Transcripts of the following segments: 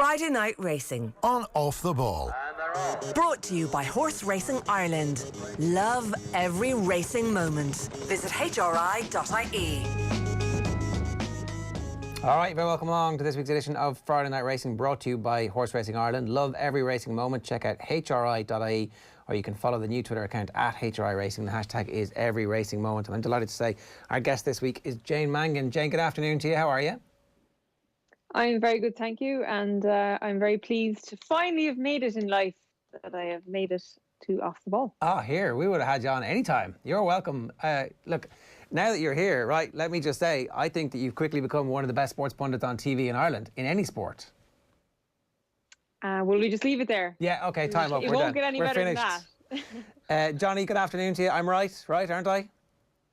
Friday Night Racing. On Off the Ball. Brought to you by Horse Racing Ireland. Love every racing moment. Visit hri.ie. All right, very welcome along to this week's edition of Friday Night Racing, brought to you by Horse Racing Ireland. Love every racing moment. Check out hri.ie, or you can follow the new Twitter account at HRI Racing. The hashtag is every racing moment. And I'm delighted to say our guest this week is Jane Mangan. Jane, good afternoon to you. How are you? I'm very good, thank you. And I'm very pleased to finally have made it in life, that I have made it to Off the Ball. Here, we would have had you on any time. You're welcome. Look, now that you're here, right, let me just say, I think that you've quickly become one of the best sports pundits on TV in Ireland, in any sport. Will we just leave it there? Yeah, okay, time up. It We're won't done. get any We're better finished. than that. Johnny, good afternoon to you. I'm right, aren't I?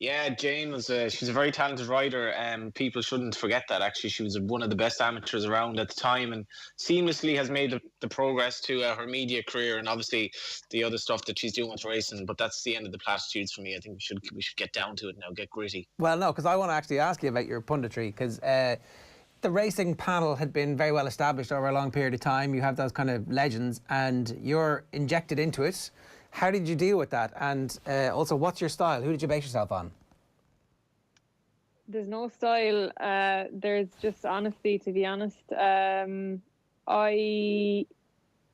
Yeah, Jane was she's a very talented rider. People shouldn't forget that. Actually, she was one of the best amateurs around at the time, and seamlessly has made the progress to her media career, and obviously the other stuff that she's doing with racing. But that's the end of the platitudes for me. I think we should get down to it now, get gritty. Well, no, because I want to actually ask you about your punditry, because the racing panel had been very well established over a long period of time. You have those kind of legends, and you're injected into it. How did you deal with that? And also, what's your style? Who did you base yourself on? There's no style. There's just honesty, to be honest. I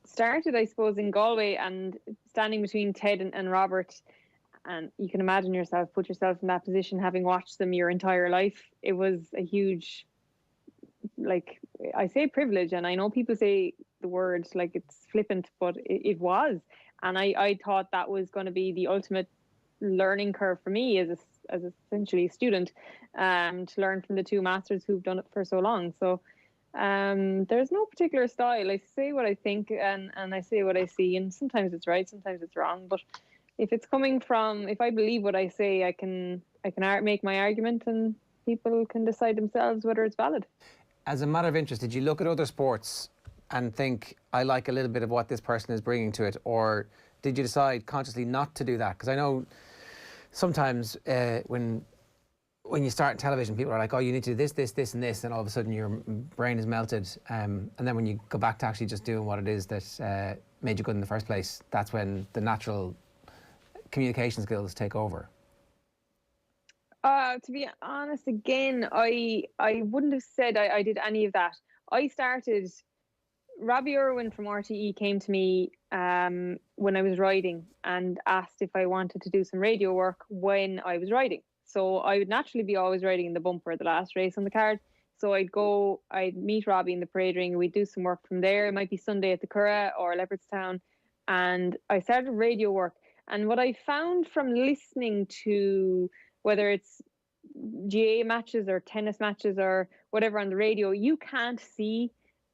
started, I suppose, in Galway and standing between Ted and Robert. And you can imagine yourself, put yourself in that position, having watched them your entire life. It was a huge, like, I say privilege, and I know people say the word like it's flippant, but it was. And I thought that was going to be the ultimate learning curve for me as essentially a student, to learn from the two masters who've done it for so long. So there's no particular style. I say what I think and I say what I see, and sometimes it's right, sometimes it's wrong. But if it's coming from, if I believe what I say, I can make my argument, and people can decide themselves whether it's valid. As a matter of interest, did you look at other sports and think, I like a little bit of what this person is bringing to it, or did you decide consciously not to do that? Because I know sometimes when you start in television, people are like, oh, you need to do this, this, this, and this, and all of a sudden your brain is melted. And then when you go back to actually just doing what it is that made you good in the first place, that's when the natural communication skills take over. To be honest, again, I wouldn't have said I did any of that. I started, Robbie Irwin from RTE came to me when I was riding and asked if I wanted to do some radio work when I was riding. So I would naturally be always riding in the bumper, the last race on the card. So I'd meet Robbie in the parade ring, we'd do some work from there. It might be Sunday at the Curragh or Leopardstown. And I started radio work. And what I found from listening to, whether it's GA matches or tennis matches or whatever on the radio, you can't see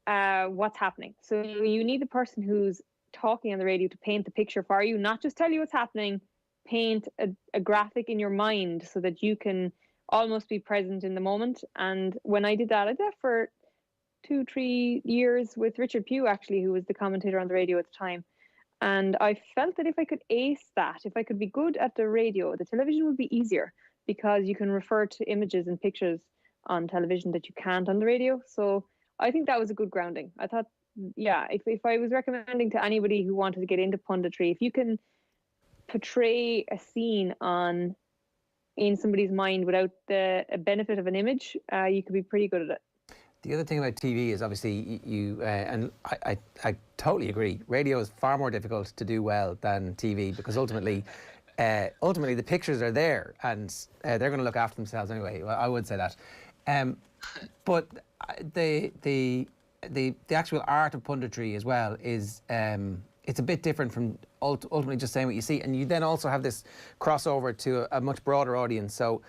what's happening. So you need the person who's talking on the radio to paint the picture for you, not just tell you what's happening, paint a graphic in your mind so that you can almost be present in the moment. And when I did that, I did that for 2-3 years with Richard Pugh, actually, who was the commentator on the radio at the time. And I felt that if I could ace that, if I could be good at the radio, the television would be easier, because you can refer to images and pictures on television that you can't on the radio. So I think that was a good grounding. I thought, yeah, if I was recommending to anybody who wanted to get into punditry, if you can portray a scene in somebody's mind without the benefit of an image, you could be pretty good at it. The other thing about TV is obviously you and I totally agree. Radio is far more difficult to do well than TV, because ultimately the pictures are there, and they're going to look after themselves anyway. I would say that. But the actual art of punditry as well is it's a bit different from ultimately just saying what you see, and you then also have this crossover to a much broader audience. So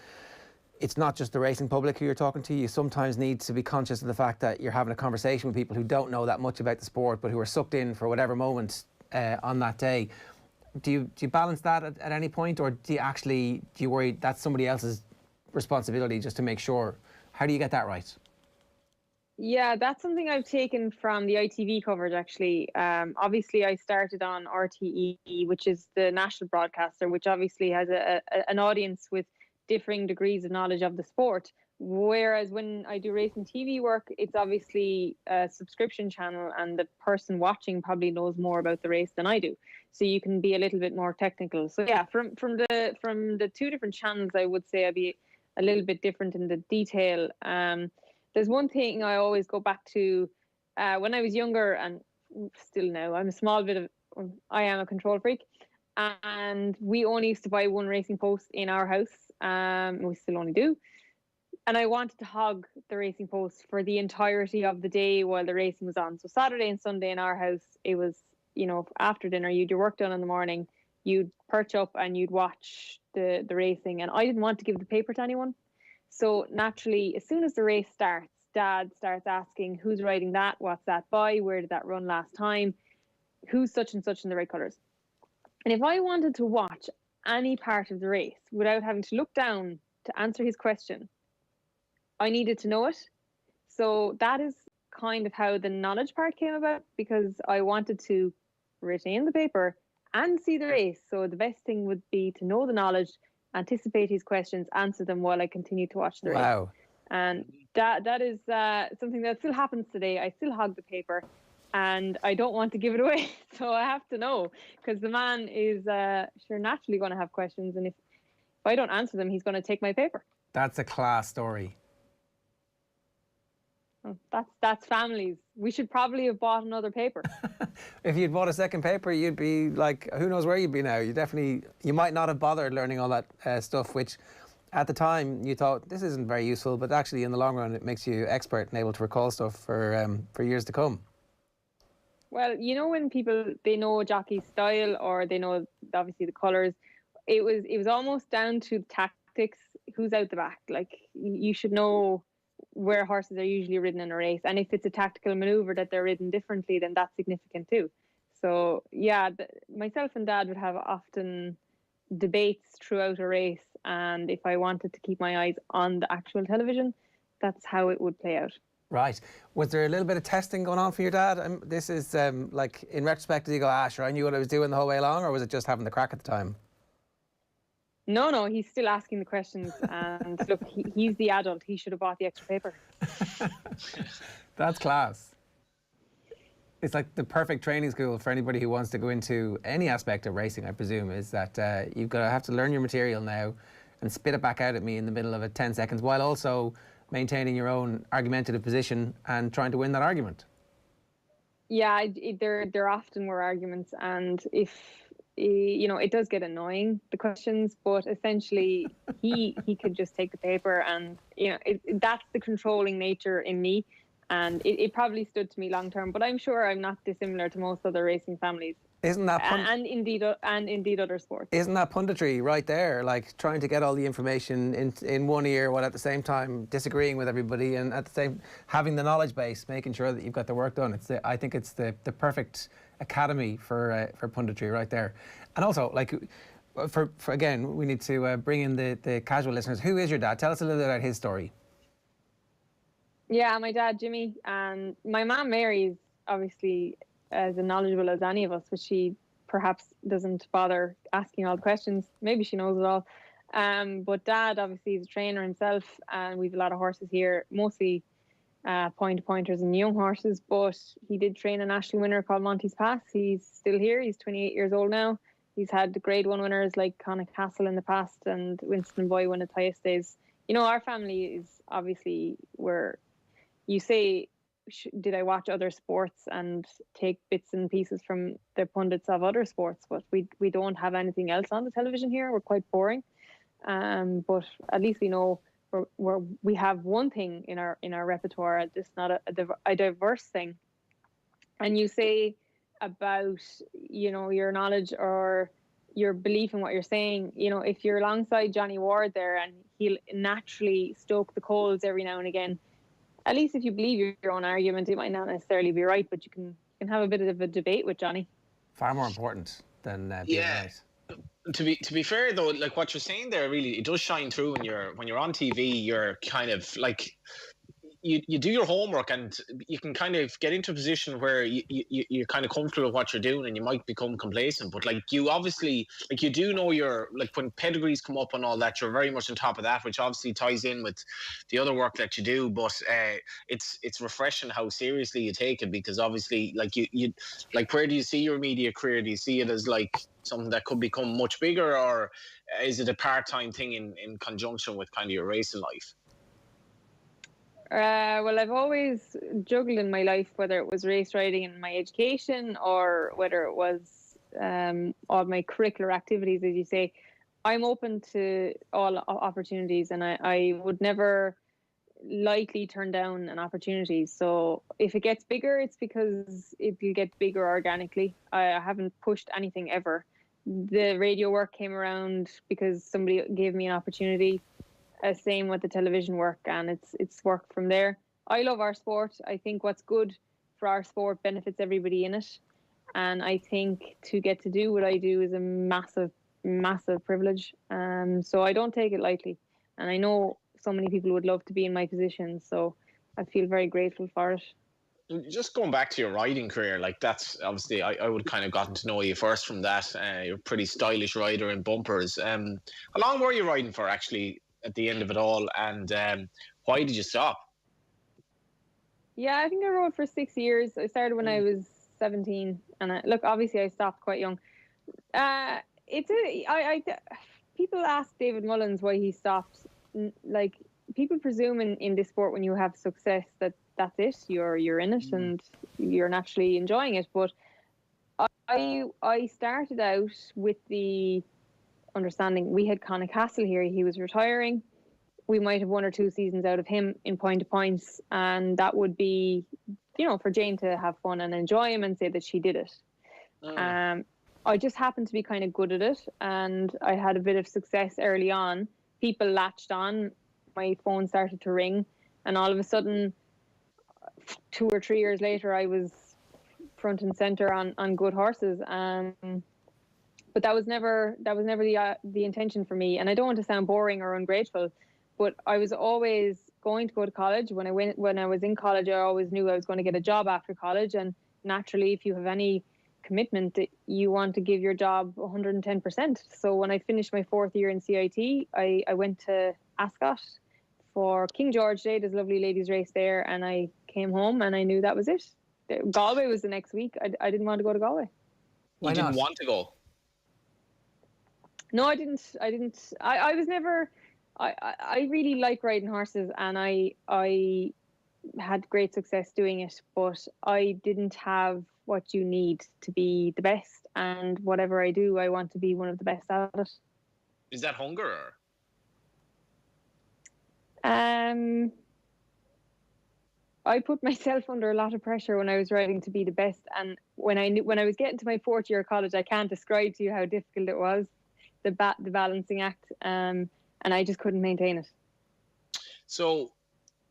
it's not just the racing public who you're talking to. You sometimes need to be conscious of the fact that you're having a conversation with people who don't know that much about the sport, but who are sucked in for whatever moment on that day. Do you balance that at any point, or do you worry that's somebody else's responsibility just to make sure? How do you get that right? Yeah, that's something I've taken from the ITV coverage, actually. Obviously, I started on RTE, which is the national broadcaster, which obviously has an audience with differing degrees of knowledge of the sport. Whereas when I do racing TV work, it's obviously a subscription channel, and the person watching probably knows more about the race than I do. So you can be a little bit more technical. So yeah, from the two different channels, I would say I'd be a little bit different in the detail. There's one thing I always go back to when I was younger, and still now. I am a control freak, and we only used to buy one racing post in our house. We still only do. And I wanted to hog the racing post for the entirety of the day while the racing was on. So Saturday and Sunday in our house, it was, after dinner, you'd your work done in the morning, you'd perch up and you'd watch the racing. And I didn't want to give the paper to anyone. So naturally, as soon as the race starts, Dad starts asking, who's riding that? What's that by? Where did that run last time? Who's such and such in the red colours? And if I wanted to watch any part of the race without having to look down to answer his question, I needed to know it. So that is kind of how the knowledge part came about, because I wanted to retain the paper and see the race. So the best thing would be to know the knowledge, anticipate his questions, answer them while I continue to watch the race. Wow. And that is something that still happens today. I still hog the paper, and I don't want to give it away. So I have to know, because the man is sure naturally going to have questions. And if I don't answer them, he's going to take my paper. That's a class story. That's families. We should probably have bought another paper. If you'd bought a second paper, you'd be like, who knows where you'd be now. You might not have bothered learning all that stuff, which at the time you thought this isn't very useful, but actually in the long run it makes you expert and able to recall stuff for years to come. Well, when people, they know a jockey's style, or they know obviously the colours, it was almost down to tactics, who's out the back. Like, you should know where horses are usually ridden in a race, and if it's a tactical maneuver that they're ridden differently, then that's significant too. So yeah, myself and Dad would have often debates throughout a race, and if I wanted to keep my eyes on the actual television, that's how it would play out. Right. Was there a little bit of testing going on for your dad? This is like, in retrospect, did you go, sure, I knew what I was doing the whole way along, or was it just having the crack at the time? No, he's still asking the questions, and look, he's the adult. He should have bought the extra paper. That's class. It's like the perfect training school for anybody who wants to go into any aspect of racing, I presume, is that you've got to have to learn your material now and spit it back out at me in the middle of 10 seconds, while also maintaining your own argumentative position and trying to win that argument. Yeah, there often were arguments, and if it does get annoying, the questions, but essentially he could just take the paper, and that's the controlling nature in me, and it probably stood to me long term. But I'm sure I'm not dissimilar to most other racing families. Isn't that and indeed other sports? Isn't that punditry right there? Like, trying to get all the information in one ear, while at the same time disagreeing with everybody, and at the same having the knowledge base, making sure that you've got the work done. I think it's the perfect academy for punditry right there. And also, like, for again, we need to bring in the casual listeners. Who is your dad? Tell us a little bit about his story. Yeah, my dad Jimmy, and my mom Mary is obviously as knowledgeable as any of us, but she perhaps doesn't bother asking all the questions. Maybe she knows it all. But Dad obviously is a trainer himself, and we've a lot of horses here, mostly pointers and young horses, but he did train a national winner called Monty's Pass. He's still here. He's 28 years old now. He's had grade 1 winners like Connacht Castle in the past, and Winston Boy won at highest days. Our family is obviously where you say, did I watch other sports and take bits and pieces from the pundits of other sports? But we don't have anything else on the television here. We're quite boring. But at least we know we have one thing in our repertoire. It's not a diverse thing. And you say about your knowledge or your belief in what you're saying. If you're alongside Johnny Ward there, and he'll naturally stoke the coals every now and again. At least if you believe your own argument, it might not necessarily be right, but you can have a bit of a debate with Johnny. Far more important than being right. To be fair though, like what you're saying there, really, it does shine through when you're on TV. You're kind of like, you do your homework, and you can kind of get into a position where you're kind of comfortable with what you're doing, and you might become complacent. But like, you obviously, like, you do know like, when pedigrees come up and all that, you're very much on top of that, which obviously ties in with the other work that you do. But it's refreshing how seriously you take it, because obviously, like, you like, where do you see your media career? Do you see it as like something that could become much bigger, or is it a part-time thing in conjunction with kind of your racing life? Well, I've always juggled in my life, whether it was race riding in my education or whether it was all my curricular activities, as you say. I'm open to all opportunities, and I would never lightly turn down an opportunity. So if it gets bigger, it's because it will get bigger organically. I haven't pushed anything ever. The radio work came around because somebody gave me an opportunity. Same with the television work, and it's worked from there. I love our sport. I think what's good for our sport benefits everybody in it, and I think to get to do what I do is a massive, massive privilege. So I don't take it lightly, and I know so many people would love to be in my position. So I feel very grateful for it. Just going back to your riding career, like, that's obviously, I would kind of gotten to know you first from that. You're a pretty stylish rider in bumpers. How long were you riding for, actually, at the end of it all, and why did you stop? Yeah, I think I rode for 6 years. I started when I was 17, and look, obviously I stopped quite young. People ask David Mullins why he stopped. Like, people presume in this sport, when you have success, that's it. You're in it and you're naturally enjoying it. But I started out with the understanding we had Conor Castle here. He was retiring. We might have 1 or 2 seasons out of him in point to points, and that would be, for Jane to have fun and enjoy him and say that she did it. I just happened to be kind of good at it, and I had a bit of success early on. People latched on. My phone started to ring, and all of a sudden, 2 or 3 years later, I was front and center on good horses. But that was never the intention for me. And I don't want to sound boring or ungrateful, but I was always going to go to college. When I was in college, I always knew I was going to get a job after college. And naturally, if you have any commitment, you want to give your job 110%. So when I finished my 4th year in CIT, I went to Ascot for King George Day. There's a lovely ladies race there, and I came home and I knew that was it. Galway was the next week. I didn't want to go to Galway. You didn't want to go? No, I didn't. I was never. I really like riding horses, and I had great success doing it. But I didn't have what you need to be the best. And whatever I do, I want to be one of the best at it. Is that hunger? Or? I put myself under a lot of pressure when I was riding to be the best, and when I was getting to my 4th year of college, I can't describe to you how difficult it was, the balancing act, and I just couldn't maintain it. So,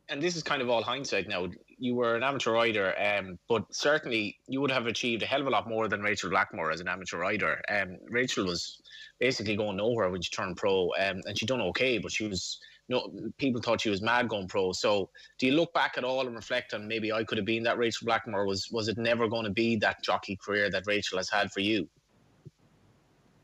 and this is kind of all hindsight now. You were an amateur rider, but certainly you would have achieved a hell of a lot more than Rachel Blackmore as an amateur rider. Rachel was basically going nowhere when she turned pro, and she done okay, but she was. People thought she was mad going pro. So do you look back at all and reflect on, maybe I could have been that Rachel Blackmore? Was it never going to be that jockey career that Rachel has had for you?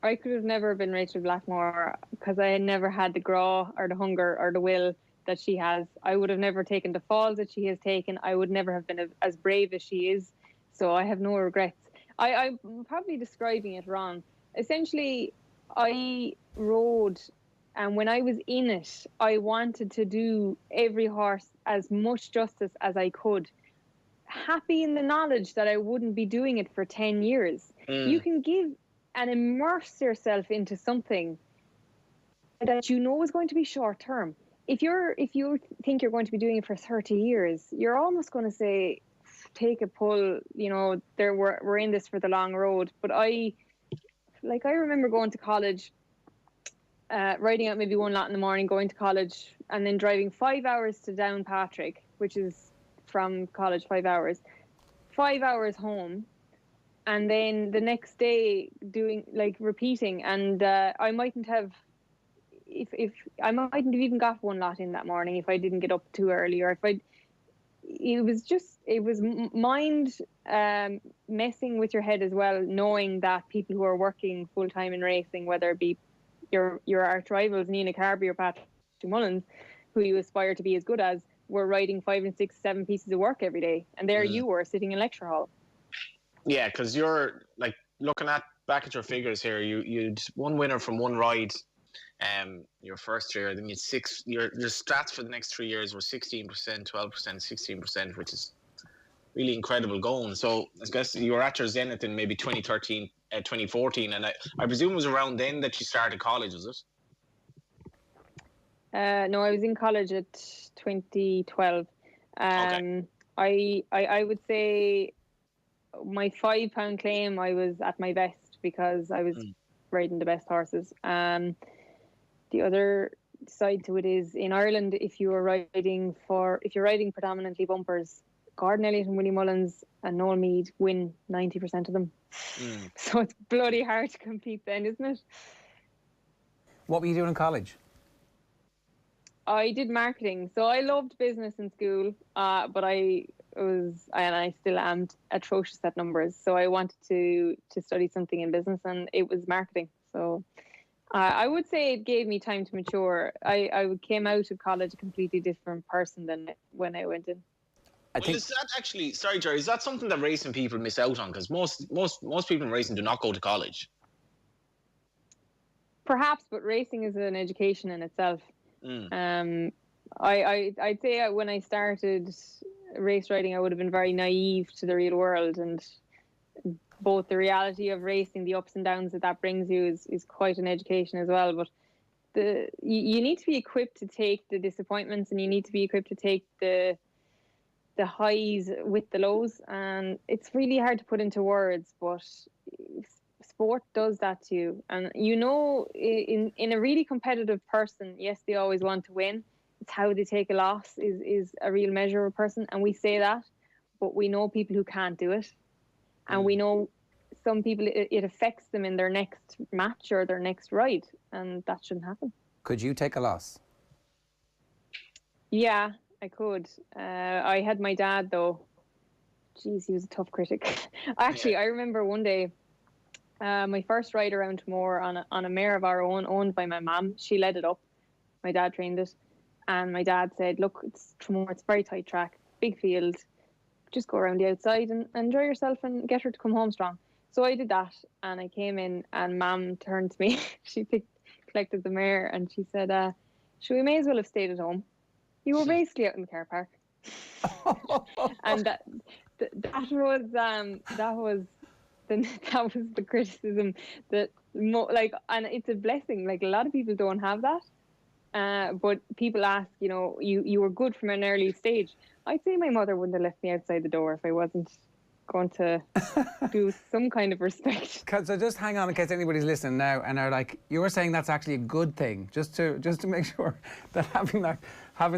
I could have never been Rachel Blackmore because I had never had the graw or the hunger or the will that she has. I would have never taken the falls that she has taken. I would never have been as brave as she is. So I have no regrets. I'm probably describing it wrong. Essentially, I rode, and when I was in it, I wanted to do every horse as much justice as I could. Happy in the knowledge that I wouldn't be doing it for 10 years. You can give and immerse yourself into something that you know is going to be short term. If you think you're going to be doing it for 30 years, you're almost going to say, take a pull, we're in this for the long road. But I remember going to college, riding out maybe one lot in the morning, going to college, and then driving 5 hours to Downpatrick, which is from college 5 hours, 5 hours home, and then the next day doing repeating. And I mightn't have even got one lot in that morning if I didn't get up too early, or it was mind messing with your head as well, knowing that people who are working full time in racing, whether it be your arch rivals Nina Carby or Patrick Mullins, who you aspire to be as good as, were writing 5 and 6, 7 pieces of work every day, and there you were sitting in lecture hall. Yeah, because you're like looking back at your figures here. You'd one winner from one ride, your first year. Then you'd six. Your stats for the next 3 years were 16%, 12%, 16%, which is really incredible going. So I guess you were at your zenith in maybe 2013, 2014, and I presume it was around then that you started college, was it? No, I was in college at 2012. Okay. I would say my £5 claim, I was at my best because I was riding the best horses. The other side to it is in Ireland, if you're riding predominantly bumpers, Gordon Elliott and Willie Mullins and Noel Meade win 90% of them. So it's bloody hard to compete then, isn't it? What were you doing in college? I did marketing, so I loved business in school, but I still am atrocious at numbers. So I wanted to study something in business, and it was marketing. So I would say it gave me time to mature. I came out of college a completely different person than when I went in. Is that actually, sorry, Jerry, is that something that racing people miss out on? Because most people in racing do not go to college. Perhaps, but racing is an education in itself. I'd say when I started race riding, I would have been very naive to the real world, and both the reality of racing, the ups and downs that brings you is quite an education as well. But you need to be equipped to take the disappointments, and you need to be equipped to take the highs with the lows, and it's really hard to put into words, but sport does that to you. And in a really competitive person, yes, they always want to win. It's how they take a loss is a real measure of a person, and we say that, but we know people who can't do it, and we know some people it affects them in their next match or their next ride, and that shouldn't happen. Could you take a loss? Yeah, I could. I had my dad though. Jeez, he was a tough critic. Actually, I remember one day, my first ride around Moore on a mare of our own, owned by my mum. She led it up. My dad trained it, and my dad said, "Look, it's Tremor. It's a very tight track, big field. Just go around the outside and enjoy yourself, and get her to come home strong." So I did that, and I came in, and Mum turned to me. She collected the mare, and she said, "We may as well have stayed at home. You were basically out in the car park." And that was the criticism and it's a blessing. Like, a lot of people don't have that, but people ask, you were good from an early stage. I'd say my mother wouldn't have left me outside the door if I wasn't going to do some kind of respect. So just hang on in case anybody's listening now and are like, you were saying that's actually a good thing, just to make sure that having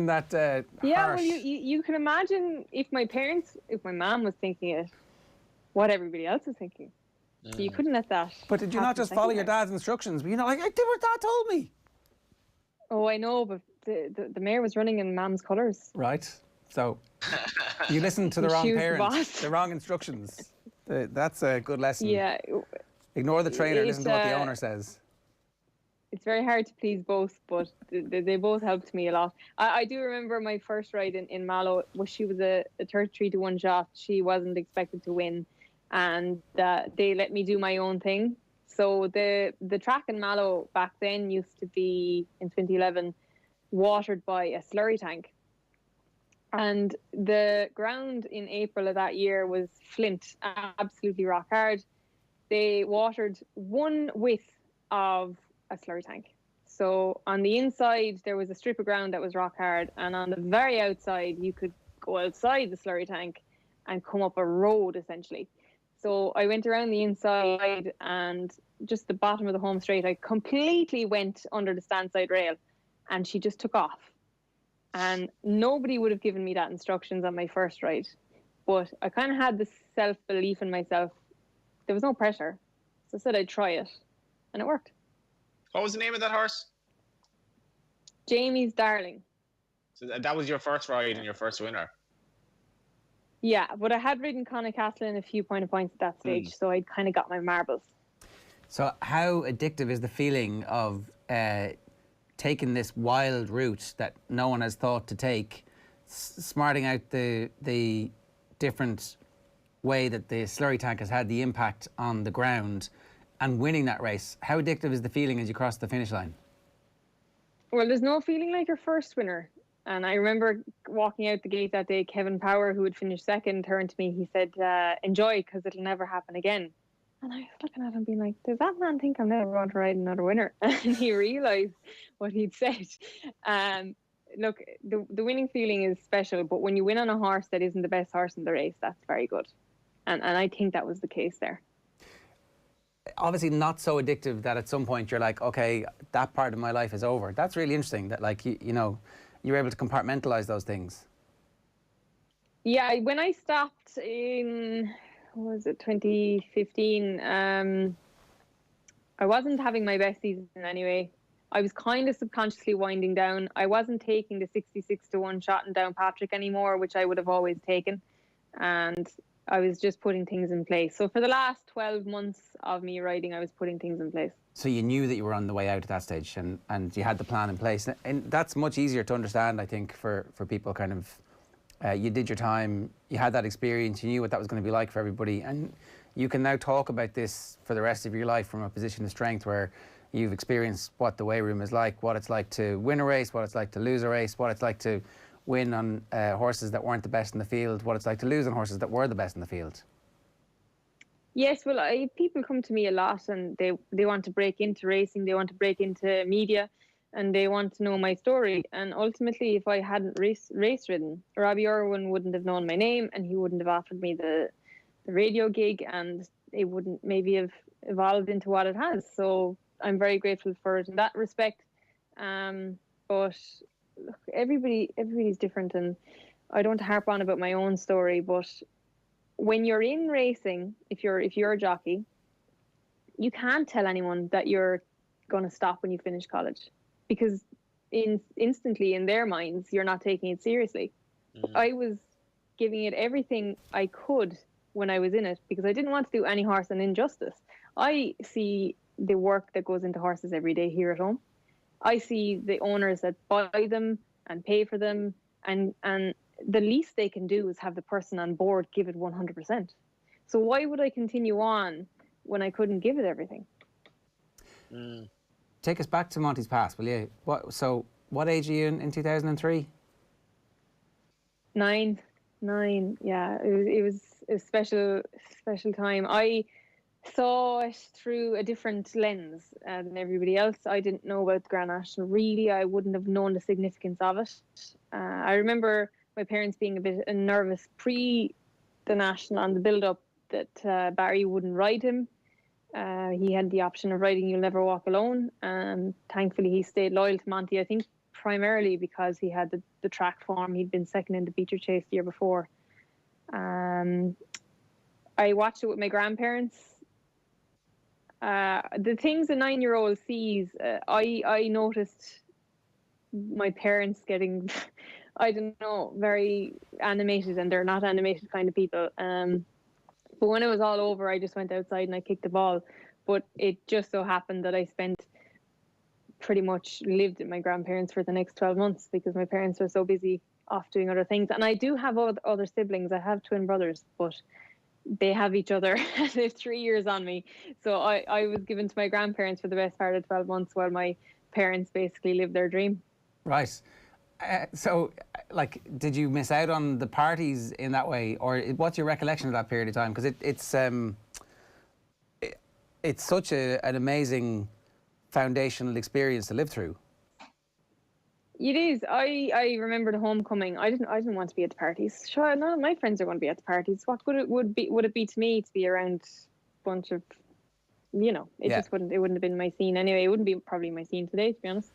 that yeah, harsh... well, you can imagine if my mom was thinking it, what everybody else was thinking. So you couldn't let that. But did you not just follow your dad's instructions? But like, I did what Dad told me. Oh, I know, but the mare was running in Mom's colours. Right. So you listened to the wrong parents, the wrong instructions. That's a good lesson. Yeah. Ignore the trainer, listen to what the owner says. It's very hard to please both, but they both helped me a lot. I do remember my first ride in Mallow. She was a 33-1 shot. She wasn't expected to win, and they let me do my own thing. So the track in Mallow back then used to be, in 2011, watered by a slurry tank. And the ground in April of that year was flint, absolutely rock hard. They watered one width of a slurry tank. So on the inside, there was a strip of ground that was rock hard. And on the very outside, you could go outside the slurry tank and come up a road, essentially. So I went around the inside, and just the bottom of the home straight, I completely went under the standside rail, and she just took off. And nobody would have given me that instructions on my first ride. But I kind of had this self-belief in myself. There was no pressure. So I said I'd try it. And it worked. What was the name of that horse? Jamie's Darling. So that was your first ride and your first winner? Yeah, but I had ridden Castle in a few points at that stage, so I'd kind of got my marbles. So how addictive is the feeling of taking this wild route that no one has thought to take, smarting out the different way that the slurry tank has had the impact on the ground, and winning that race? How addictive is the feeling as you cross the finish line? Well, there's no feeling like your first winner. And I remember walking out the gate that day, Kevin Power, who had finished second, turned to me. He said, enjoy, because it'll never happen again. And I was looking at him being like, does that man think I'm never going to ride another winner? And he realised what he'd said. Look, the winning feeling is special, but when you win on a horse that isn't the best horse in the race, that's very good. And I think that was the case there. Obviously not so addictive that at some point you're like, okay, that part of my life is over. That's really interesting that, like, you know, you're able to compartmentalize those things. Yeah, when I stopped in, what was it, 2015, I wasn't having my best season anyway. I was kind of subconsciously winding down. I wasn't taking the 66-1 shot and down Patrick anymore, which I would have always taken. And I was just putting things in place. So for the last 12 months of me riding, I was putting things in place. So you knew that you were on the way out at that stage, and you had the plan in place. And that's much easier to understand, I think, for people kind of, you did your time, you had that experience, you knew what that was going to be like for everybody. And you can now talk about this for the rest of your life from a position of strength where you've experienced what the weigh room is like, what it's like to win a race, what it's like to lose a race, what it's like to win on horses that weren't the best in the field, what it's like to lose on horses that were the best in the field. Yes, well, people come to me a lot and they want to break into racing, they want to break into media, and they want to know my story. And ultimately, if I hadn't race ridden, Robbie Irwin wouldn't have known my name, and he wouldn't have offered me the radio gig, and it wouldn't maybe have evolved into what it has. So I'm very grateful for it in that respect. But look, everybody's different, and I don't harp on about my own story, but when you're in racing, if you're a jockey, you can't tell anyone that you're going to stop when you finish college, because instantly in their minds you're not taking it seriously. I was giving it everything I could when I was in it, because I didn't want to do any horse an injustice. I see the work that goes into horses every day here at home. I see the owners that buy them and pay for them, and the least they can do is have the person on board give it 100%. So why would I continue on when I couldn't give it everything? Take us back to Monty's Pass, will you? What age are you in 2003? Nine. Yeah, it was a special time. I saw it through a different lens than everybody else. I didn't know about the Grand National. Really, I wouldn't have known the significance of it. I remember my parents being a bit nervous pre the National on the build-up that Barry wouldn't ride him. He had the option of riding You'll Never Walk Alone, and thankfully he stayed loyal to Monty, I think primarily because he had the track form. He'd been second in the Beecher Chase the year before. I watched it with my grandparents. The things a 9-year-old sees, I noticed my parents getting, I don't know, very animated, and they're not animated kind of people. But when it was all over, I just went outside and I kicked the ball. But it just so happened that I pretty much lived at my grandparents for the next 12 months because my parents were so busy off doing other things. And I do have other siblings. I have twin brothers, but they have each other. They're 3 years on me. So I was given to my grandparents for the best part of 12 months while my parents basically lived their dream. Right. So, like, did you miss out on the parties in that way, or what's your recollection of that period of time? Because it's such an amazing foundational experience to live through. It is. I remember the homecoming. I didn't want to be at the parties. Sure, none of my friends are going to be at the parties. What would it be to me to be around a bunch of, just wouldn't have been my scene anyway. It wouldn't be probably my scene today, to be honest.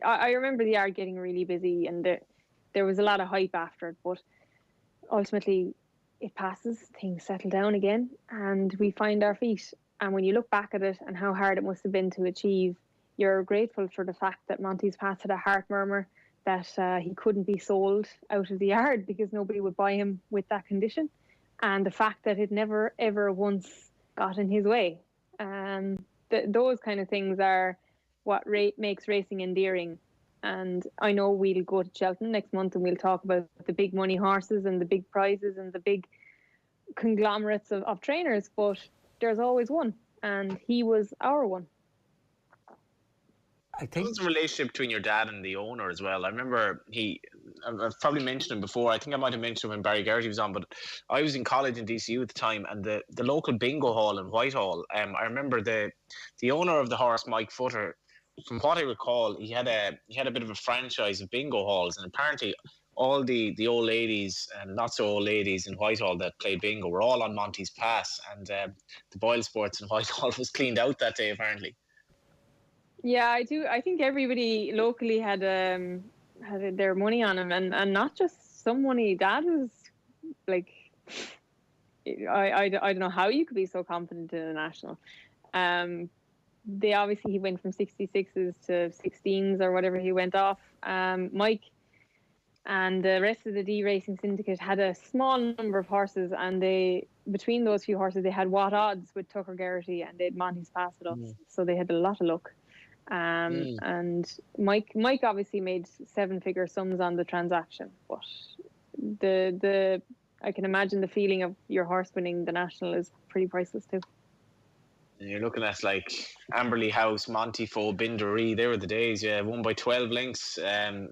I remember the yard getting really busy, and there was a lot of hype after it, but ultimately it passes, things settle down again, and we find our feet. And when you look back at it and how hard it must have been to achieve, you're grateful for the fact that Monty's Pass had a heart murmur, that he couldn't be sold out of the yard because nobody would buy him with that condition, and the fact that it never ever once got in his way. Those kind of things are what makes racing endearing. And I know we'll go to Cheltenham next month and we'll talk about the big money horses and the big prizes and the big conglomerates of trainers, but there's always one, and he was our one. I think What's the relationship between your dad and the owner as well? I remember I've probably mentioned him before. I think I might have mentioned him when Barry Geraghty was on, but I was in college in DCU at the time, and the local bingo hall in Whitehall, I remember the owner of the horse, Mike Footer, from what I recall, he had a bit of a franchise of bingo halls, and apparently all the old ladies and not so old ladies in Whitehall that played bingo were all on Monty's Pass, and the Boyle Sports in Whitehall was cleaned out that day apparently. Yeah, I do. I think everybody locally had their money on him, and not just some money. Dad was like, I don't know how you could be so confident in a national. He went from 66s to 16s or whatever he went off. Mike and the rest of the D Racing Syndicate had a small number of horses, and between those few horses they had what odds with Tucker Geraghty, and they had Monty's Pass with us, so they had a lot of luck. And Mike obviously made 7-figure sums on the transaction, but I can imagine the feeling of your horse winning the national is pretty priceless too. And you're looking at like Amberley House, Montefiore, Binderee. They were the days, yeah. Won by 12 lengths, and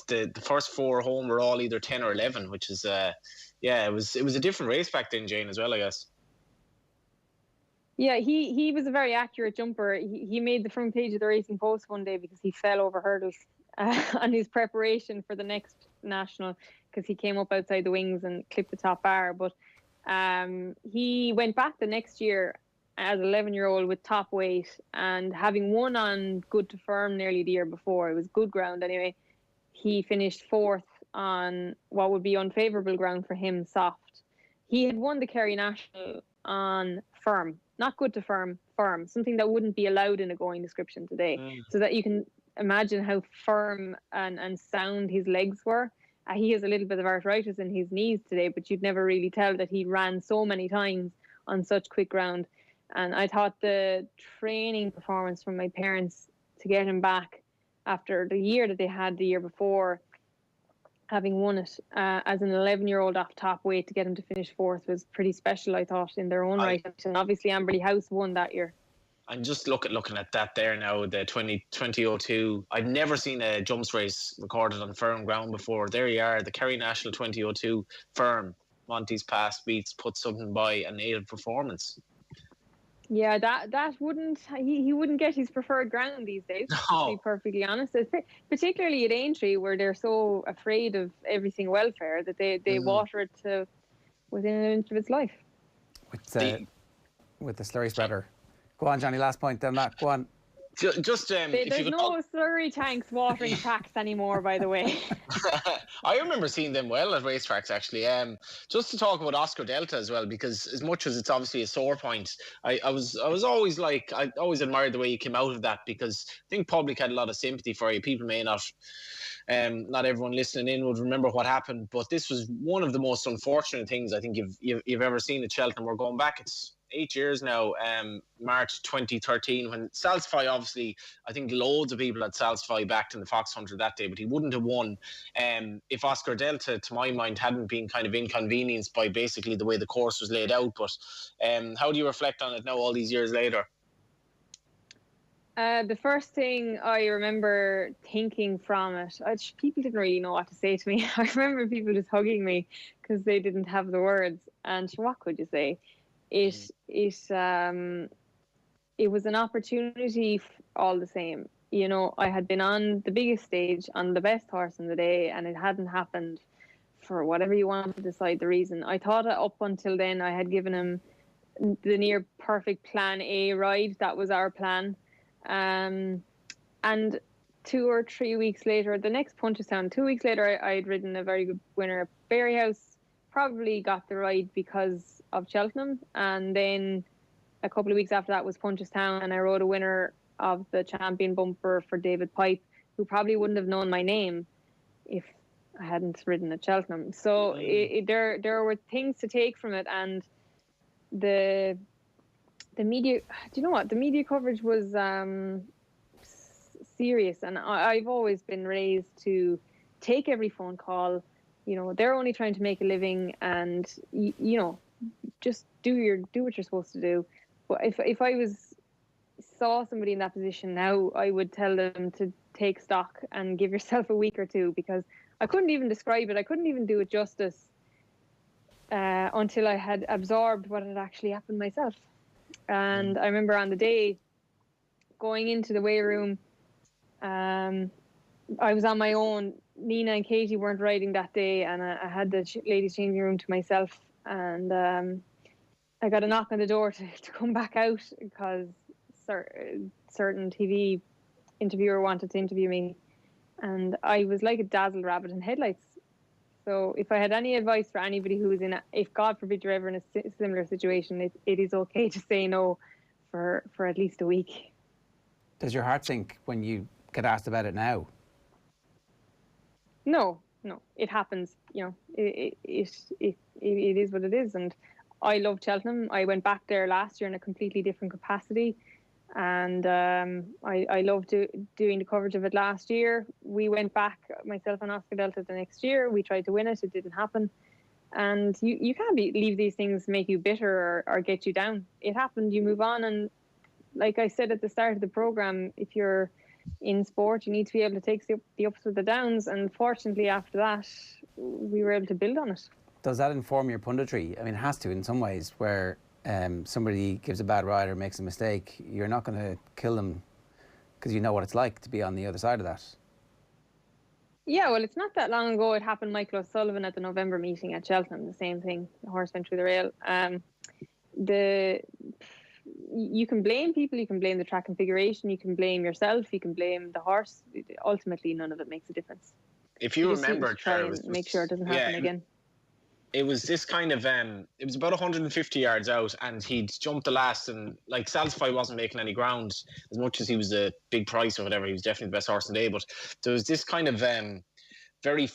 the first 4 home were all either 10 or 11, which is it was a different race back then, Jane, as well, I guess. Yeah, he was a very accurate jumper. He made the front page of the Racing Post one day because he fell over hurdles on his preparation for the next national, because he came up outside the wings and clipped the top bar. But he went back the next year as an 11-year-old with top weight, and having won on Good to Firm nearly the year before. It was good ground anyway. He finished 4th on what would be unfavourable ground for him, soft. He had won the Kerry National on firm, not Good to Firm, firm, something that wouldn't be allowed in a going description today. So that you can imagine how firm and sound his legs were. He has a little bit of arthritis in his knees today, but you'd never really tell that he ran so many times on such quick ground. And I thought the training performance from my parents to get him back after the year that they had the year before, having won it as an 11-year-old off top weight, to get him to finish 4th was pretty special, I thought, in their own right. And obviously Amberley House won that year. I'm just looking at that there now, the 2002. I've never seen a jumps race recorded on firm ground before. There you are, the Kerry National 2002 firm. Monty's Pass beats Put Something By a native performance. Yeah, that wouldn't, he wouldn't get his preferred ground these days, to be perfectly honest. Particularly at Aintree, where they're so afraid of everything welfare that they water it to within an inch of its life. With the slurry spreader. Go on, Johnny, last point then, Matt. Go on. There's no slurry tanks watering tracks anymore, by the way. I remember seeing them well at racetracks, actually. Just to talk about Oscar Delta as well, because as much as it's obviously a sore point, I always admired the way you came out of that, because I think public had a lot of sympathy for you. People may not everyone listening in would remember what happened, but this was one of the most unfortunate things I think you've ever seen at Cheltenham. We're going back, it's 8 years now, March 2013, when Salsify, obviously, I think loads of people had Salsify backed in the Fox Hunter that day, but he wouldn't have won if Oscar Delta, to my mind, hadn't been kind of inconvenienced by basically the way the course was laid out. But how do you reflect on it now, all these years later? The first thing I remember thinking from it, people didn't really know what to say to me. I remember people just hugging me because they didn't have the words. And what could you say? It was an opportunity all the same. You know, I had been on the biggest stage on the best horse in the day, and it hadn't happened for whatever you want to decide the reason. I thought up until then I had given him the near perfect plan A ride. That was our plan. And 2 or 3 weeks later, the next Punchestown, 2 weeks later, I had ridden a very good winner at Berryhouse, probably got the ride because of Cheltenham. And then a couple of weeks after that was Punchestown, and I rode a winner of the champion bumper for David Pipe, who probably wouldn't have known my name if I hadn't ridden at Cheltenham. So there were things to take from it, and the media. Do you know what? The media coverage was serious, and I've always been raised to take every phone call. You know, they're only trying to make a living, and you know, just do what you're supposed to do. But if I saw somebody in that position now, I would tell them to take stock and give yourself a week or two, because I couldn't even describe it. I couldn't even do it justice until I had absorbed what had actually happened myself. And I remember on the day going into the weigh room, I was on my own. Nina and Katie weren't riding that day, and I had the ladies' changing room to myself. And I got a knock on the door to come back out because certain TV interviewer wanted to interview me, and I was like a dazzled rabbit in headlights. So if I had any advice for anybody who is if God forbid you're ever in a similar situation, it is okay to say no for at least a week. Does your heart sink when you get asked about it now? No, it happens. You know, it is what it is, and I love Cheltenham. I went back there last year in a completely different capacity, and I loved doing the coverage of it last year. We went back, myself and Oscar Delta, the next year. We tried to win it. It didn't happen. And you can't leave these things make you bitter or get you down. It happened. You move on. And like I said at the start of the programme, if you're in sport, you need to be able to take the ups with the downs. And fortunately, after that, we were able to build on it. Does that inform your punditry? I mean, it has to in some ways, where somebody gives a bad ride or makes a mistake, you're not going to kill them because you know what it's like to be on the other side of that. Yeah, well, it's not that long ago it happened. Michael O'Sullivan at the November meeting at Cheltenham, the same thing. The horse went through the rail. You can blame people, you can blame the track configuration, you can blame yourself, you can blame the horse. Ultimately, none of it makes a difference. If you remember, try and make sure it doesn't happen again. It was this kind of it was about 150 yards out, and he'd jumped the last, and like Salsify wasn't making any ground as much as he was a big price or whatever. He was definitely the best horse in the day, but there was this kind of very,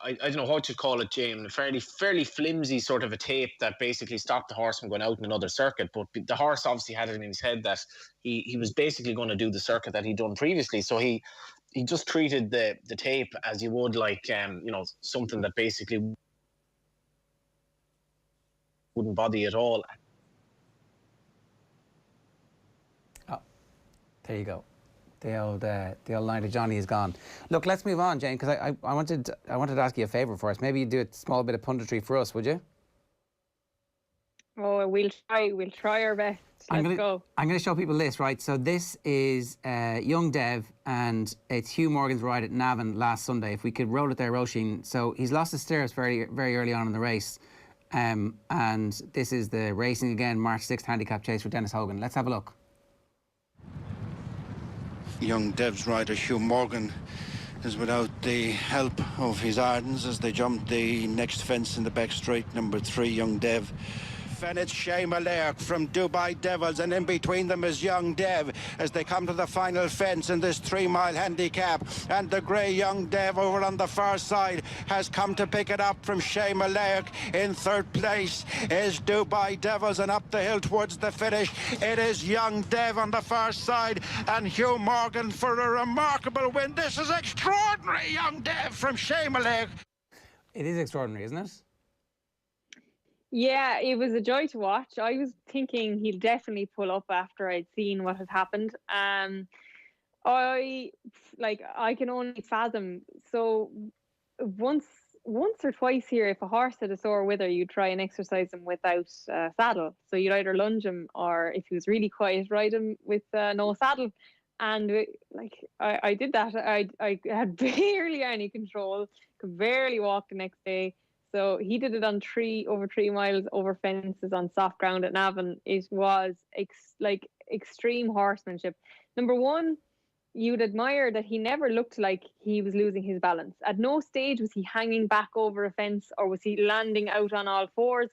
I don't know what you'd call it, James, fairly flimsy sort of a tape that basically stopped the horse from going out in another circuit. But the horse obviously had it in his head that he was basically going to do the circuit that he'd done previously. So he just treated the tape as you would like something that basically wouldn't bother you at all. Oh, there you go. The old line of Johnny is gone. Look, let's move on, Jane, because I wanted to ask you a favour for us. Maybe you'd do a small bit of punditry for us, would you? Oh, we'll try our best. Let's go. I'm going to show people this, right? So this is Young Dev, and it's Hugh Morgan's ride at Navan last Sunday. If we could roll it there, Roisin. So he's lost his stirrups very, very early on in the race. And this is the Racing Again March 6th handicap chase for Dennis Hogan. Let's have a look. Young Dev's rider Hugh Morgan is without the help of his Ardens as they jump the next fence in the back straight. Number 3, Young Dev. And it's Shema Lairk from Dubai Devils, and in between them is Young Dev as they come to the final fence in this 3-mile handicap. And the grey Young Dev over on the far side has come to pick it up from Shema Lairk. In third place is Dubai Devils, and up the hill towards the finish it is Young Dev on the far side and Hugh Morgan for a remarkable win. This is extraordinary. Young Dev from Shema Lairk. It is extraordinary, isn't it? Yeah, it was a joy to watch. I was thinking he'll definitely pull up after I'd seen what had happened. I can only fathom. So once or twice here, if a horse had a sore wither, you'd try and exercise him without saddle. So you'd either lunge him, or if he was really quiet, ride him with no saddle. And I did that. I had barely any control, could barely walk the next day. So he did it on over 3 miles over fences on soft ground at Navan. It was extreme horsemanship. Number one, you'd admire that he never looked like he was losing his balance. At no stage was he hanging back over a fence or was he landing out on all fours.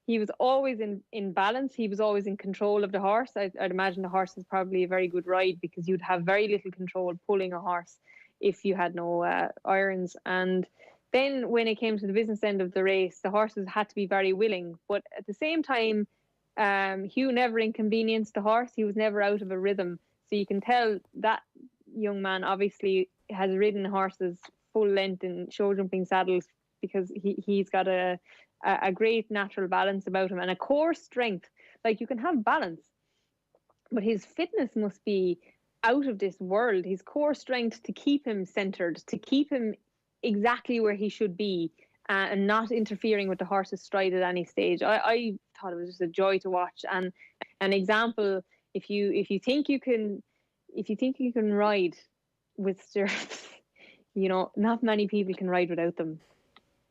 He was always in balance. He was always in control of the horse. I'd imagine the horse is probably a very good ride because you'd have very little control pulling a horse. if you had no irons. And then when it came to the business end of the race, the horses had to be very willing. But at the same time, Hugh never inconvenienced the horse. He was never out of a rhythm. So you can tell that young man obviously has ridden horses full length in show jumping saddles, because he's got a great natural balance about him and a core strength. Like, you can have balance, but his fitness must be out of this world. His core strength to keep him centered, to keep him exactly where he should be, and not interfering with the horse's stride at any stage. I thought it was just a joy to watch, and an example. If you think you can ride with stirrups, you know, not many people can ride without them.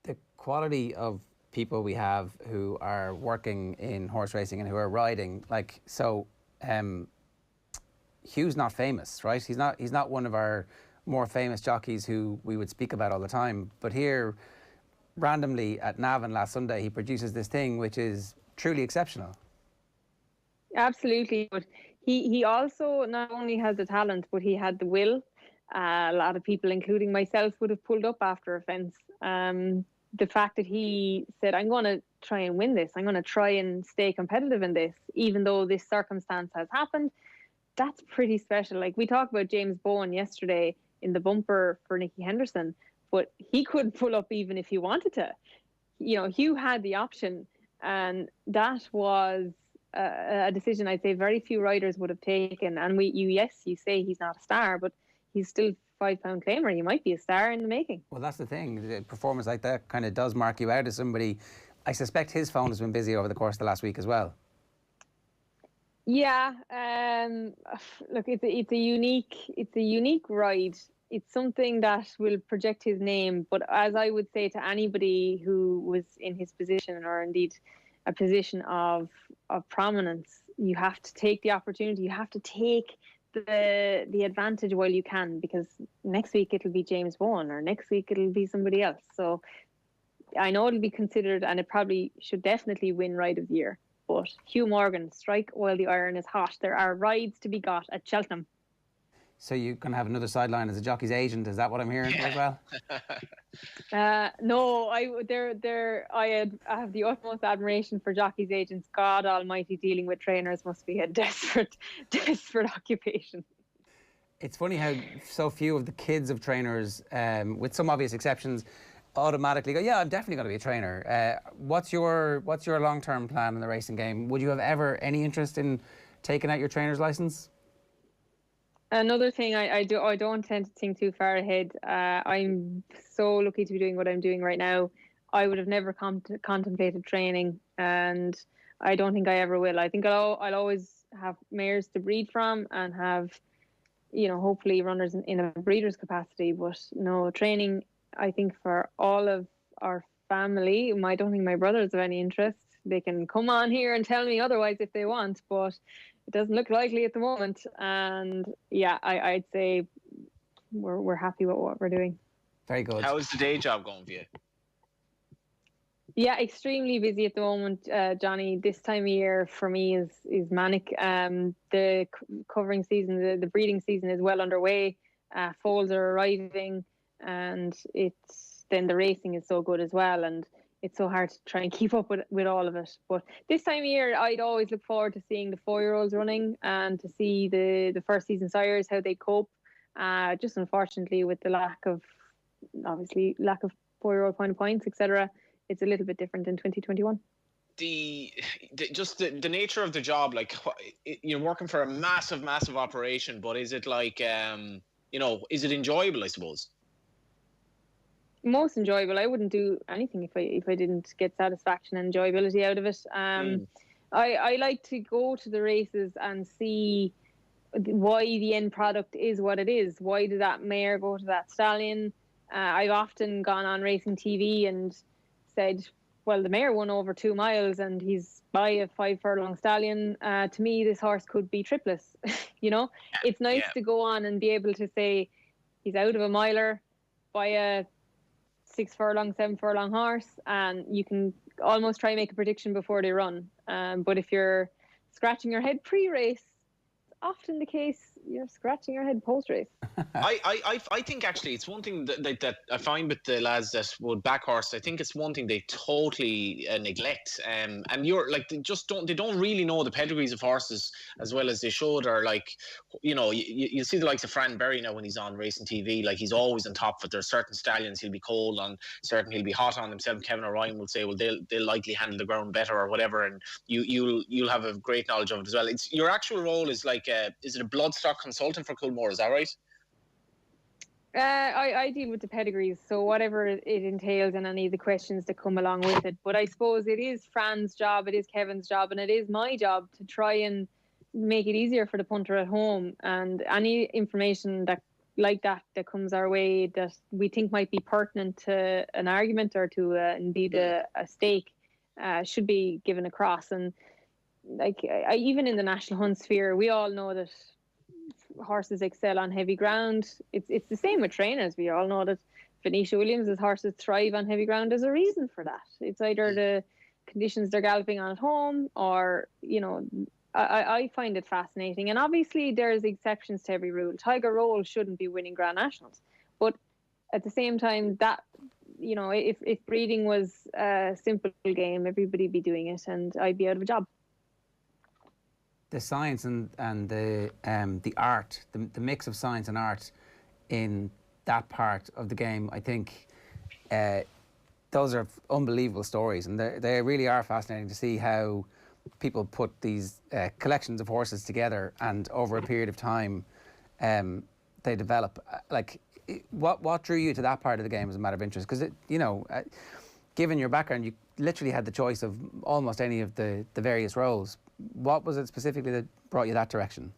The quality of people we have who are working in horse racing and who are riding, like, so Hugh's not famous, right? He's not one of our more famous jockeys who we would speak about all the time. But here, randomly at Navan last Sunday, he produces this thing which is truly exceptional. Absolutely, but he also not only has the talent, but he had the will. A lot of people, including myself, would have pulled up after a fence. The fact that he said, I'm going to try and win this, I'm going to try and stay competitive in this, even though this circumstance has happened, that's pretty special. Like, we talked about James Bowen yesterday in the bumper for Nicky Henderson, but he could pull up even if he wanted to. You know, Hugh had the option, and that was a decision I'd say very few riders would have taken. And you say he's not a star, but he's still £5 claimer. He might be a star in the making. Well, that's the thing. A performance like that kind of does mark you out as somebody. I suspect his phone has been busy over the course of the last week as well. Yeah, look, it's a unique ride. It's something that will project his name. But as I would say to anybody who was in his position, or indeed a position of prominence, you have to take the opportunity. You have to take the advantage while you can, because next week it'll be James Bowen, or next week it'll be somebody else. So I know it'll be considered, and it probably should definitely win Ride of the Year. But Hugh Morgan, strike while the iron is hot. There are rides to be got at Cheltenham. So you can have another sideline as a jockey's agent. Is that what I'm hearing as well? No, I have the utmost admiration for jockeys' agents. God Almighty, dealing with trainers must be a desperate occupation. It's funny how so few of the kids of trainers, with some obvious exceptions, automatically go, yeah, I'm definitely going to be a trainer. What's your long-term plan in the racing game? Would you have ever any interest in taking out your trainer's license? Another thing I don't tend to think too far ahead. I'm so lucky to be doing what I'm doing right now. I would have never contemplated training, and I don't think I ever will. I think I'll always have mares to breed from, and have, you know, hopefully runners in a breeder's capacity. But no, training, I think, for all of our family. I don't think my brothers have any interest. They can come on here and tell me otherwise if they want, but it doesn't look likely at the moment. And yeah, I'd say we're happy with what we're doing. Very good. How is the day job going for you? Yeah, extremely busy at the moment, Johnny. This time of year for me is manic. The covering season, the breeding season is well underway. Foals are arriving, and then the racing is so good as well, and it's so hard to try and keep up with all of it. But this time of year, I'd always look forward to seeing the 4-year-olds running, and to see the first season sires, how they cope. Just unfortunately, with the lack of 4-year-old point of points, etc., it's a little bit different in 2021. The nature of the job, like, you're working for a massive operation, but is it like, is it enjoyable, I suppose? Most enjoyable. I wouldn't do anything if I didn't get satisfaction and enjoyability out of it. I like to go to the races and see why the end product is what it is. Why did that mare go to that stallion? I've often gone on racing TV and said, well, the mare won over 2 miles and he's by a 5 furlong stallion. To me, this horse could be triplets. You know, it's nice to go on and be able to say he's out of a miler by a 6 furlong, 7 furlong horse, and you can almost try and make a prediction before they run. But if you're scratching your head pre-race, it's often the case. You're scratching your head post race. I think actually it's one thing that I find with the lads that would back horse. I think it's one thing they totally neglect. And you're like, they don't really know the pedigrees of horses as well as they should. Or like, you see the likes of Fran Berry now when he's on racing TV. Like, he's always on top of it. There's certain stallions he'll be cold on, certain he'll be hot on himself. Kevin O'Ryan will say, well, they'll likely handle the ground better or whatever, and you'll have a great knowledge of it as well. It's your actual role is like, is it a bloodstock consultant for Coolmore? Is that right? I deal with the pedigrees, so whatever it entails and any of the questions that come along with it. But I suppose it is Fran's job, it is Kevin's job, and it is my job to try and make it easier for the punter at home. And any information that comes our way that we think might be pertinent to an argument or to indeed a stake should be given across. And like, even in the national hunt sphere, we all know that horses excel on heavy ground. It's the same with trainers. We all know that Venetia Williams' horses thrive on heavy ground. There's a reason for that. It's either the conditions they're galloping on at home, or I find it fascinating. And obviously there's exceptions to every rule. Tiger Roll shouldn't be winning Grand Nationals, but at the same time, that if breeding was a simple game, everybody'd be doing it, and I'd be out of a job. The science and the art, the mix of science and art in that part of the game, I think those are unbelievable stories, and they really are fascinating to see how people put these collections of horses together, and over a period of time they develop. What drew you to that part of the game as a matter of interest? Because given your background, you literally had the choice of almost any of the various roles. What was it specifically that brought you that direction?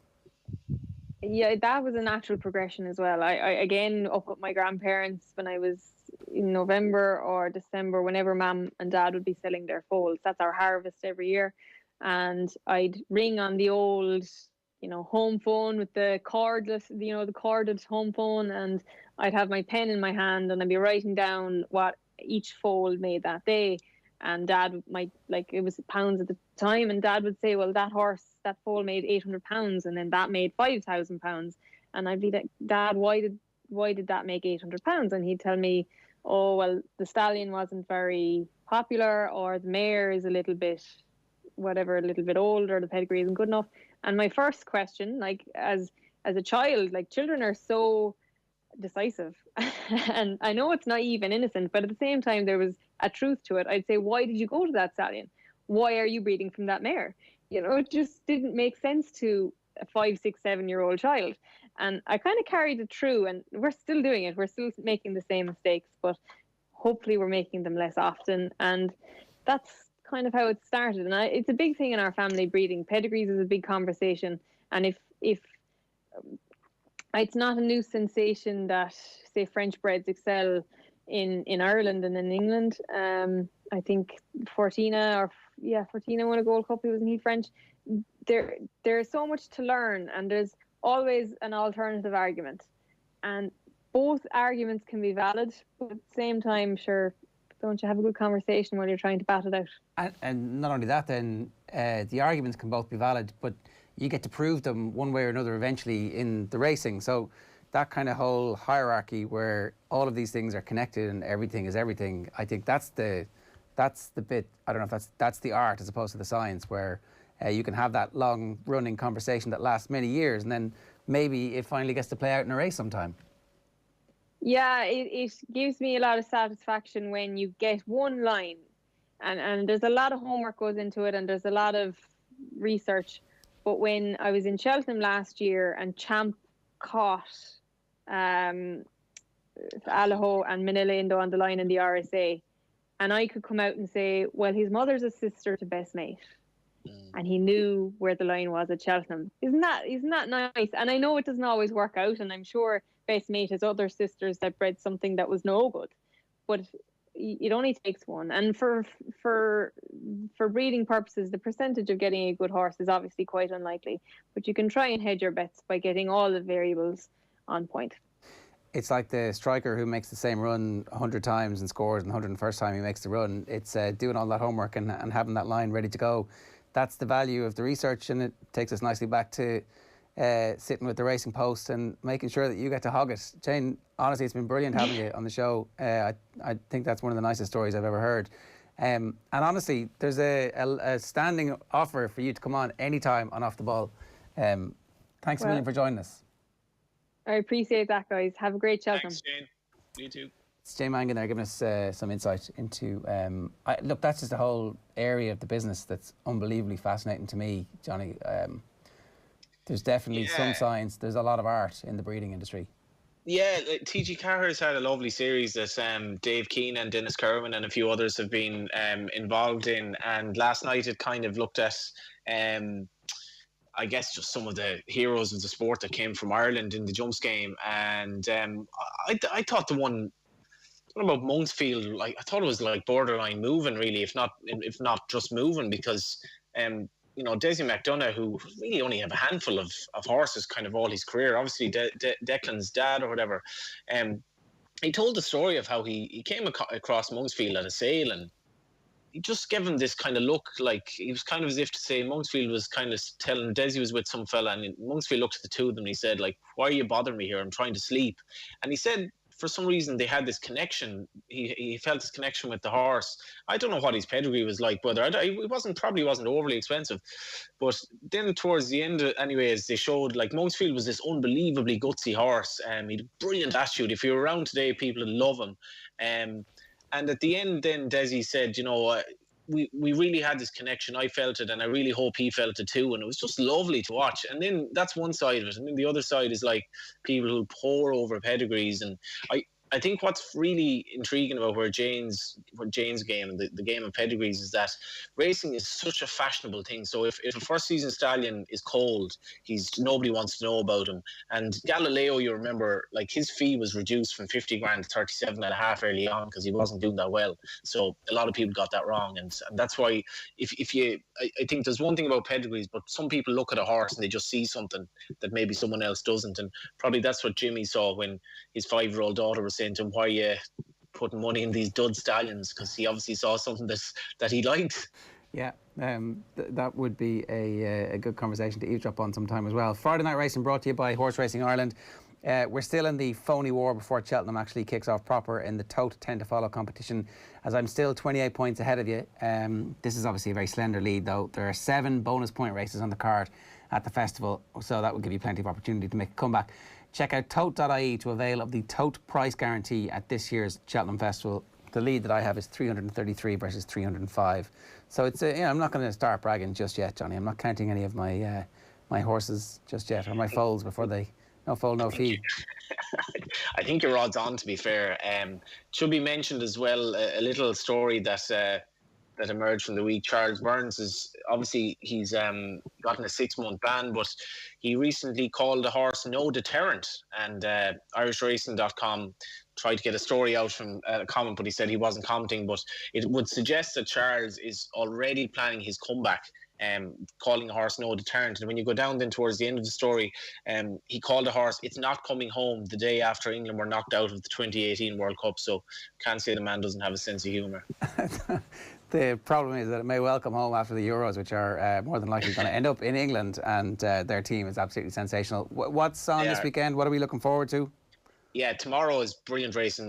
Yeah, that was a natural progression as well. I again, up with my grandparents when I was in November or December, whenever Mum and Dad would be selling their foals. That's our harvest every year. And I'd ring on the old, home phone with the cordless, the corded home phone, and I'd have my pen in my hand and I'd be writing down what each foal made that day. And Dad might, it was pounds at the time, and Dad would say, well, that foal made 800 pounds, and then that made 5,000 pounds. And I'd be like, Dad, why did that make 800 pounds? And he'd tell me, oh, well, the stallion wasn't very popular, or the mare is a little bit older, the pedigree isn't good enough. And my first question, as a child, children are so decisive. And I know it's naive and innocent, but at the same time, there was a truth to it. I'd say, why did you go to that stallion? Why are you breeding from that mare? It just didn't make sense to a 5, 6, 7-year-old child. And I kind of carried it through, and we're still doing it. We're still making the same mistakes, but hopefully we're making them less often. And that's kind of how it started. And it's a big thing in our family, breeding. Pedigrees is a big conversation. And if it's not a new sensation that, say, French breds excel in Ireland and in England. I think Fortina won a Gold Cup. Wasn't he French? There's so much to learn, and there's always an alternative argument, and both arguments can be valid. But at the same time, sure, don't you have a good conversation while you're trying to bat it out? And not only that, then the arguments can both be valid, but you get to prove them one way or another eventually in the racing. So that kind of whole hierarchy where all of these things are connected and everything is everything, I think that's the bit, I don't know if that's the art as opposed to the science, where you can have that long running conversation that lasts many years, and then maybe it finally gets to play out in a race sometime. Yeah, it gives me a lot of satisfaction when you get one line, and there's a lot of homework goes into it, and there's a lot of research. But when I was in Cheltenham last year and Champ caught Allaho and Manila Indo on the line in the RSA, and I could come out and say, well, his mother's a sister to Best Mate, and he knew where the line was at Cheltenham. Isn't that nice? And I know it doesn't always work out, and I'm sure Best Mate has other sisters that bred something that was no good, but it only takes one. And for breeding purposes, the percentage of getting a good horse is obviously quite unlikely, but you can try and hedge your bets by getting all the variables on point. It's like the striker who makes the same run 100 times and scores, and 101st time he makes the run. It's doing all that homework and having that line ready to go. That's the value of the research, and it takes us nicely back to sitting with the Racing Post and making sure that you get to hog it. Jane, honestly, it's been brilliant having you on the show. I think that's one of the nicest stories I've ever heard. And honestly, there's a standing offer for you to come on anytime on Off the Ball. Thanks a million for joining us. I appreciate that, guys. Have a great Cheltenham. Thanks, Jane. You too. It's Jane Mangan there giving us some insight into... look, that's just a whole area of the business that's unbelievably fascinating to me, Johnny. There's definitely some signs. There's a lot of art in the breeding industry. Yeah, TG Carr has had a lovely series that Dave Keane and Dennis Kerwin and a few others have been involved in. And last night it kind of looked at, I guess, just some of the heroes of the sport that came from Ireland in the jumps game. And I thought the one about Mansfield, like I thought it was like borderline moving, really, if not just moving, because Desi McDonough, who really only have a handful of horses kind of all his career, obviously Declan's dad or whatever, he told the story of how he came across Mansfield at a sale, and he just gave him this kind of look, like he was kind of as if to say Mansfield was kind of telling Desi was with some fella, and Mansfield looked at the two of them and he said, like, why are you bothering me here? I'm trying to sleep. And he said for some reason they had this connection. He felt this connection with the horse. I don't know what his pedigree was like, whether it probably wasn't overly expensive, but then towards the end, anyways, they showed like Mansfield was this unbelievably gutsy horse. He had a brilliant attitude. If you were around today, people would love him. And at the end, then Desi said, we really had this connection. I felt it, and I really hope he felt it too. And it was just lovely to watch. And then that's one side of it. And then the other side is like people who pour over pedigrees. And I think what's really intriguing about Jane's game and the game of pedigrees is that racing is such a fashionable thing. So if a first season stallion is cold, nobody wants to know about him. And Galileo, you remember, like his fee was reduced from 50 grand to 37.5 early on because he wasn't doing that well. So a lot of people got that wrong, and that's why I think there's one thing about pedigrees, but some people look at a horse and they just see something that maybe someone else doesn't, and probably that's what Jimmy saw when his 5-year-old daughter was saying to him, why are you putting money in these dud stallions? Because he obviously saw something that he liked. Yeah, that would be a good conversation to eavesdrop on sometime as well. Friday Night Racing brought to you by Horse Racing Ireland. We're still in the phony war before Cheltenham actually kicks off proper in the Tote 10 to follow competition, as I'm still 28 points ahead of you. This is obviously a very slender lead, though. There are 7 bonus point races on the card at the festival, so that will give you plenty of opportunity to make a comeback. Check out tote.ie to avail of the Tote price guarantee at this year's Cheltenham Festival. The lead that I have is 333 versus 305. So it's I'm not going to start bragging just yet, Johnny. I'm not counting any of my my horses just yet, or my foals before they... No foal, no feed. I think your odds on, to be fair. Should be mentioned as well a little story that emerged from the week. Charles Burns is obviously he's gotten a 6-month ban, but he recently called the horse no deterrent, and IrishRacing.com tried to get a story out from a comment, but he said he wasn't commenting. But it would suggest that Charles is already planning his comeback, calling a horse no deterrent. And when you go down then towards the end of the story, he called a horse, it's not coming home, the day after England were knocked out of the 2018 World Cup. So can't say the man doesn't have a sense of humour. The problem is that it may well come home after the Euros, which are more than likely going to end up in England, and their team is absolutely sensational. What's on this weekend? What are we looking forward to? Yeah, tomorrow is brilliant racing.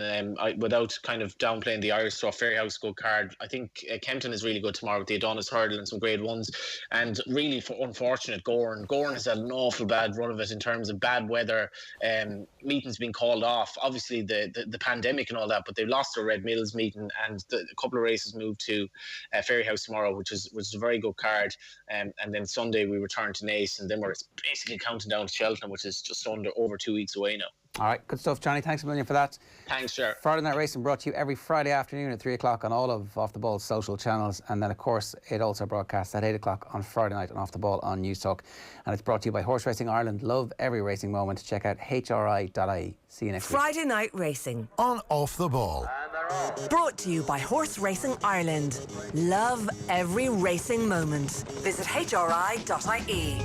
Without kind of downplaying the Irish Straw Ferryhouse good card, I think Kempton is really good tomorrow with the Adonis Hurdle and some grade ones. And really unfortunate, Gowran has had an awful bad run of it in terms of bad weather. Meetings being called off. Obviously the pandemic and all that, but they've lost their Red Mills meeting, and a couple of races moved to Ferryhouse tomorrow, which is a very good card. And then Sunday we return to Naas, and then we're basically counting down to Cheltenham, which is just over 2 weeks away now. All right, good stuff, Johnny. Thanks a million for that. Thanks, sir. Friday Night Racing brought to you every Friday afternoon at 3 o'clock on all of Off the Ball's social channels. And then, of course, it also broadcasts at 8 o'clock on Friday night on Off the Ball on News Talk. And it's brought to you by Horse Racing Ireland. Love every racing moment. Check out hri.ie. See you next week. Friday Night Racing on Off the Ball. Brought to you by Horse Racing Ireland. Love every racing moment. Visit hri.ie.